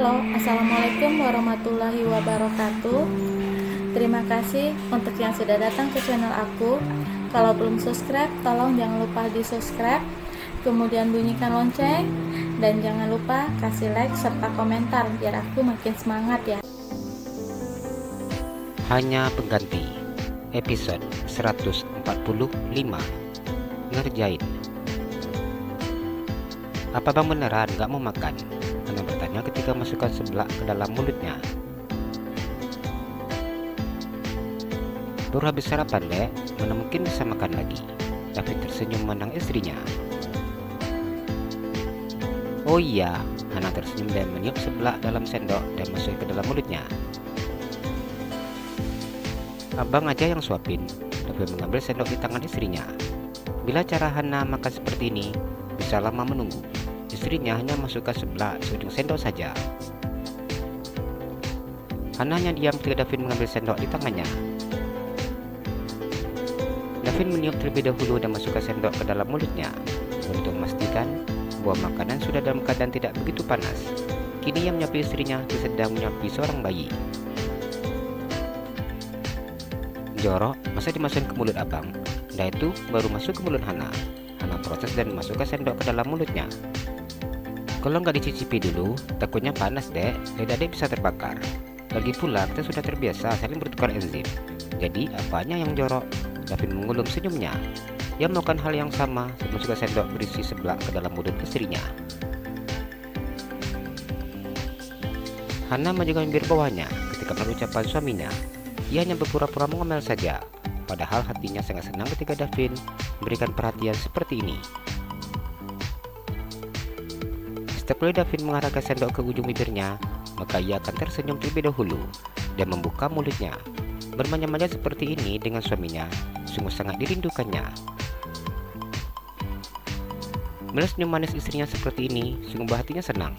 Halo, Assalamualaikum warahmatullahi wabarakatuh. Terima kasih untuk yang sudah datang ke channel aku. Kalau belum subscribe, tolong jangan lupa di subscribe, kemudian bunyikan lonceng, dan jangan lupa kasih like serta komentar biar aku makin semangat ya. Hanya pengganti episode 145 ngerjain. Apa bang beneran gak mau makan? Ana bertanya ketika masukkan seblak ke dalam mulutnya. Baru habis sarapan dek, mana mungkin bisa makan lagi. David tersenyum memandang istrinya. Oh iya, Ana tersenyum dan meniup seblak dalam sendok dan masuk ke dalam mulutnya. Abang aja yang suapin. David mengambil sendok di tangan istrinya. Bila cara Hana makan seperti ini, bisa lama menunggu. Istrinya hanya masukkan seblak seujung sendok saja. Hana hanya diam ketika David mengambil sendok di tangannya. David meniup terlebih dahulu dan masukkan sendok ke dalam mulutnya untuk memastikan bahwa makanan sudah dalam keadaan tidak begitu panas. Kini ia menyuapi istrinya sedang menyuapi seorang bayi. Jorok, masa dimasukin ke mulut abang? Dan itu baru masuk ke mulut Hana. Hana protes dan memasukkan sendok ke dalam mulutnya. Kalau nggak dicicipi dulu, takutnya panas dek, lidah dek bisa terbakar. Lagi pula kita sudah terbiasa saling bertukar enzim. Jadi apanya yang jorok? David mengulum senyumnya. Ia melakukan hal yang sama, memasukkan sendok berisi seblak ke dalam mulut istrinya. Hana menjaga bibir bawahnya ketika mendengar ucapan suaminya. Ia hanya berpura-pura mengomel saja, padahal hatinya sangat senang ketika David memberikan perhatian seperti ini. Setiap kali David mengarahkan sendok ke ujung bibirnya, maka ia akan tersenyum terlebih dahulu dan membuka mulutnya. Bermanja-manja seperti ini dengan suaminya sungguh sangat dirindukannya. Melihat senyum manis istrinya seperti ini, sungguh hatinya senang.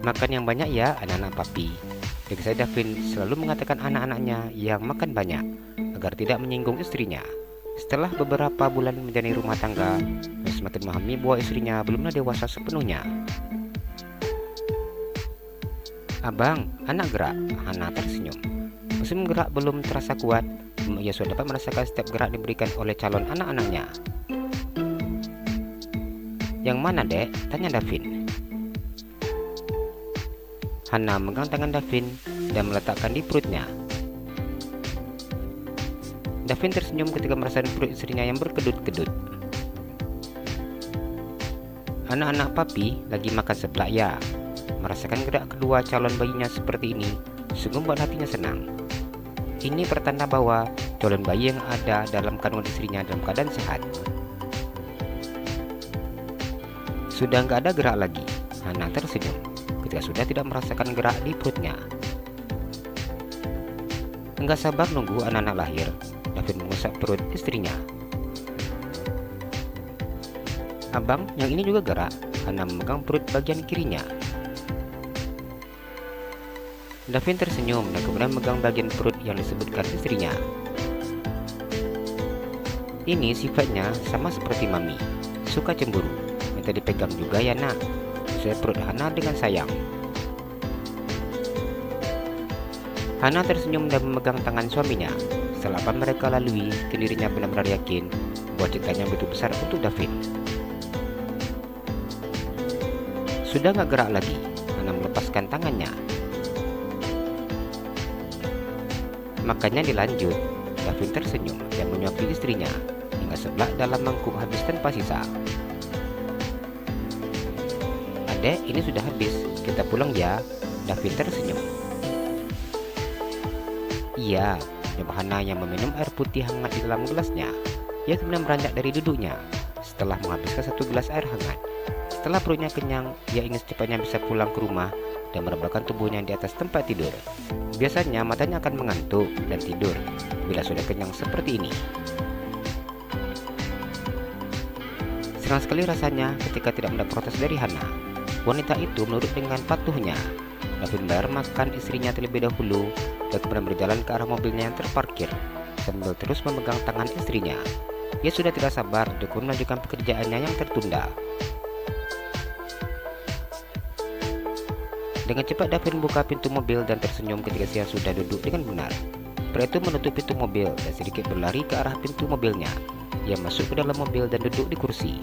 Makan yang banyak ya anak-anak papi. Dengan David selalu mengatakan anak-anaknya yang makan banyak agar tidak menyinggung istrinya. Setelah beberapa bulan menjalani rumah tangga, dia semakin memahami bahwa istrinya belumlah dewasa sepenuhnya. Abang, anak gerak. Hana tersenyum. Mesin gerak belum terasa kuat, ia sudah dapat merasakan setiap gerak diberikan oleh calon anak-anaknya. Yang mana dek? Tanya David. Hana memegang tangan David dan meletakkan di perutnya. David tersenyum ketika merasakan perut istrinya yang berkedut-kedut. Anak-anak papi lagi makan seblak ya. Merasakan gerak kedua calon bayinya seperti ini sungguh membuat hatinya senang. Ini pertanda bahwa calon bayi yang ada dalam kandungan istrinya dalam keadaan sehat. Sudah nggak ada gerak lagi. Hana tersenyum ketika sudah tidak merasakan gerak di perutnya. Enggak sabar nunggu anak-anak lahir. David mengusap perut istrinya. Abang, yang ini juga gerak. Hana memegang perut bagian kirinya. David tersenyum dan kemudian memegang bagian perut yang disebutkan istrinya. Ini sifatnya sama seperti mami, suka cemburu. Minta dipegang juga ya nak. Saya perut Hana dengan sayang. Hana tersenyum dan memegang tangan suaminya. Setelah apa mereka lalui, dirinya benar-benar yakin bahwa cintanya begitu besar untuk David. Sudah gak gerak lagi, Hana melepaskan tangannya. Makannya dilanjut. David tersenyum dan menyuapi istrinya hingga seblak dalam mangkuk habis tanpa sisa. Adek, ini sudah habis, kita pulang ya. David tersenyum. Iya, jawab Hana yang meminum air putih hangat di dalam gelasnya. Ia kemudian beranjak dari duduknya setelah menghabiskan satu gelas air hangat. Setelah perutnya kenyang, ia ingin secepatnya bisa pulang ke rumah dan merebahkan tubuhnya di atas tempat tidur. Biasanya matanya akan mengantuk dan tidur bila sudah kenyang seperti ini. Senang sekali rasanya ketika tidak mendapat protes dari Hana. Wanita itu menurut dengan patuhnya. David membayar makan istrinya terlebih dahulu dan kemudian berjalan ke arah mobilnya yang terparkir sambil terus memegang tangan istrinya. Ia sudah tidak sabar untuk melanjutkan pekerjaannya yang tertunda. Dengan cepat Davin membuka pintu mobil dan tersenyum ketika Sia sudah duduk dengan benar. Pria itu menutup pintu mobil dan sedikit berlari ke arah pintu mobilnya. Ia masuk ke dalam mobil dan duduk di kursi.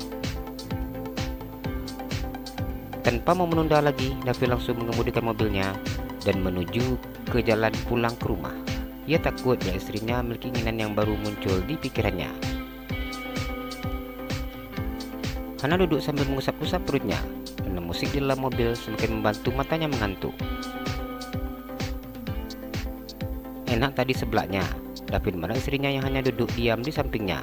Tanpa mau menunda lagi, Davin langsung mengemudikan mobilnya dan menuju ke jalan pulang ke rumah. Ia takut bila istrinya memiliki keinginan yang baru muncul di pikirannya. Hana duduk sambil mengusap-usap perutnya, karena musik di dalam mobil semakin membantu matanya mengantuk. Enak tadi sebelahnya, Davin mana istrinya yang hanya duduk diam di sampingnya.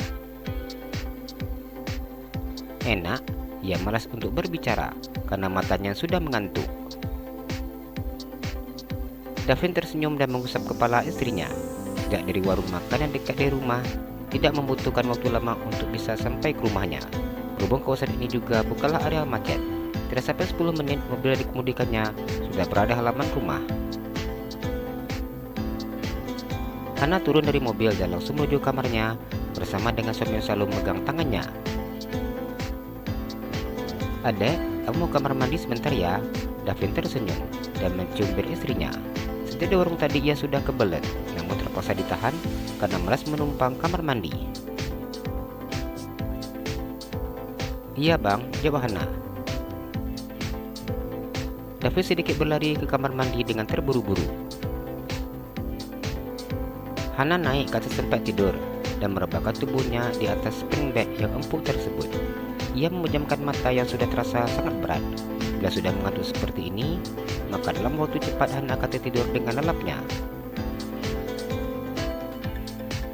Enak, ia malas untuk berbicara karena matanya sudah mengantuk. Davin tersenyum dan mengusap kepala istrinya. Sejak dari warung makan yang dekat dari rumah, tidak membutuhkan waktu lama untuk bisa sampai ke rumahnya. Berhubung kawasan ini juga bukanlah area market, tidak sampai 10 menit mobil yang dikemudikannya sudah berada di halaman rumah. Hana turun dari mobil dan langsung menuju kamarnya bersama dengan suami yang selalu memegang tangannya. "Adek, kamu mau kamar mandi sebentar ya?" Davin tersenyum dan mencium bir istrinya. Sejak di warung tadi ia sudah kebelet, namun terpaksa ditahan karena malas menumpang kamar mandi. "Iya bang," jawab Hana. Davin sedikit berlari ke kamar mandi dengan terburu-buru. Hana naik ke atas tempat tidur dan merebahkan tubuhnya di atas spring bed yang empuk tersebut. Ia memejamkan mata yang sudah terasa sangat berat. Bila sudah mengantuk seperti ini, maka dalam waktu cepat Hana akan tertidur dengan lelapnya.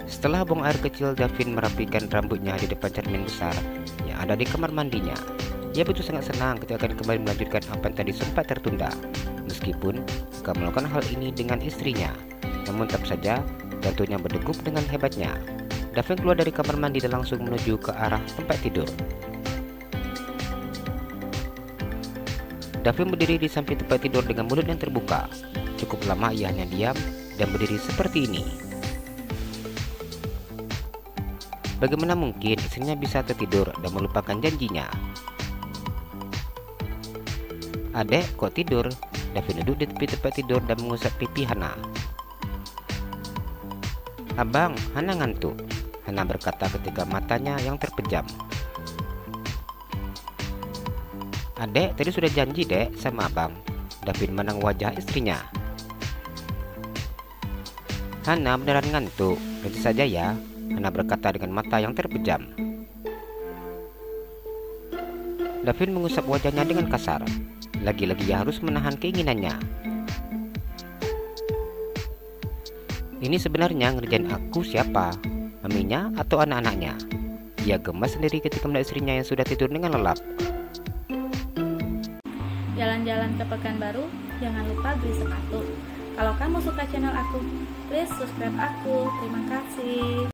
Setelah buang air kecil, Davin merapikan rambutnya di depan cermin besar yang ada di kamar mandinya. Ia betul sangat senang ketika akan kembali melanjutkan apa yang tadi sempat tertunda. Meskipun akan melakukan hal ini dengan istrinya, namun tetap saja jantungnya berdegup dengan hebatnya. Davin keluar dari kamar mandi dan langsung menuju ke arah tempat tidur. Davin berdiri di samping tempat tidur dengan mulut yang terbuka. Cukup lama ia hanya diam dan berdiri seperti ini. Bagaimana mungkin istrinya bisa tertidur dan melupakan janjinya? "Adek, kok tidur?" Davin duduk di tepi tempat tidur dan mengusap pipi Hana. "Abang, Hana ngantuk," Hana berkata ketika matanya yang terpejam. "Adek, tadi sudah janji dek sama abang." Davin menang wajah istrinya. "Hana beneran ngantuk, nanti saja ya," Hana berkata dengan mata yang terpejam. Davin mengusap wajahnya dengan kasar. Lagi-lagi ia harus menahan keinginannya. "Ini sebenarnya ngerjain aku siapa? Maminya atau anak-anaknya?" Ia gemas sendiri ketika melihat istrinya yang sudah tidur dengan lelap. Jalan-jalan ke Pekanbaru, jangan lupa beli sepatu. Kalau kamu suka channel aku, please subscribe aku. Terima kasih.